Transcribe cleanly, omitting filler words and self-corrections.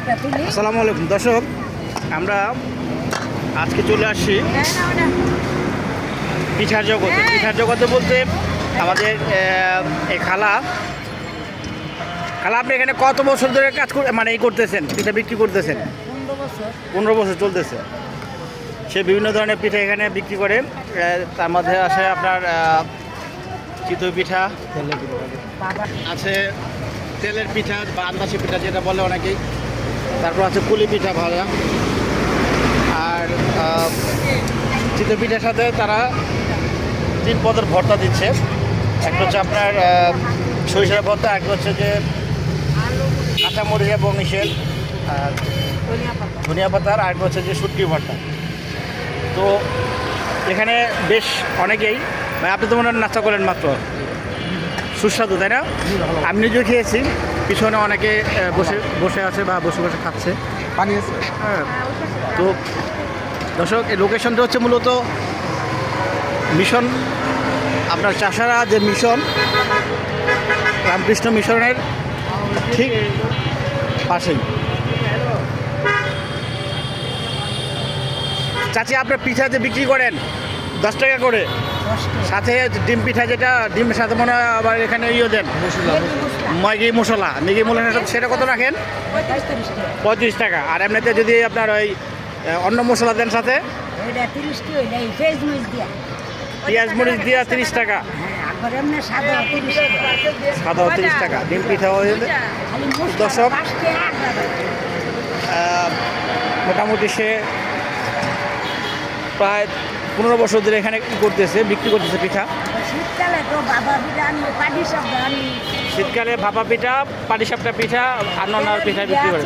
আসসালামু আলাইকুম দর্শক, আমরা আজকে চলে আসছি পিঠার জগতে। পিঠার জগতে বলতে আমাদের এই খালা আপনি এখানে কত বছর ধরে কাজ মানে এই করতেছেন, পিঠা বিক্রি করতেছেন? 15 বছর চলতেছে। সে বিভিন্ন ধরনের পিঠা এখানে বিক্রি করে। তার মধ্যে আছে আপনার চিতই পিঠা আছে, তেলের পিঠা বা আন্দাসি পিঠা যেটা বলে অনেকেই। তারপর আছে কুলি পিঠা ভাজা। আর চিতই পিঠার সাথে তারা 3 পদের ভর্তা দিচ্ছে। একটা হচ্ছে আপনার সরিষার ভর্তা, একটা হচ্ছে যে কাঁচামরিচ এবং ইসের ধনিয়া পাতার, আর একটা হচ্ছে যে শুটকি ভর্তা। তো এখানে বেশ অনেকেই, মানে আপনি তো মনে হয় নাস্তা করলেন মাত্র, সুস্বাদু তাই না? আমি নিজেও খেয়েছি। পিছনে অনেকে বসে বসে আছে বা বসে বসে খাচ্ছে, পানি আছে। হ্যাঁ, তো দর্শক, এই লোকেশনটা হচ্ছে মূলত মিশন, আপনার চাষারা যে মিশন, রামকৃষ্ণ মিশনের ঠিক পাশেই। চাচি, আপনার পিঠা যে বিক্রি করেন 10 টাকা করে, সাথে ডিম পিঠা, যেটা ডিমের সাথে মনে হয় আবার এখানে ইয়ে দেন, ম্যাগি মশলা, সেটা কত রাখেন? 35 টাকা। আর এমনিতে যদি আপনার ওই অন্য মশলা দেন সাথে, পেঁয়াজ মরিচ দিয়া 30 টাকা, সাদা 30 টাকা। ডিম পিঠা হয়ে দর্শক, মোটামুটি সে প্রায় 15 বছর ধরে এখানে বিক্রি করতেছে পিঠা। শীতকালে ভাপা পিঠা, পাটিসাপটা পিঠা, অন্যান্য পিঠা বিক্রি করে।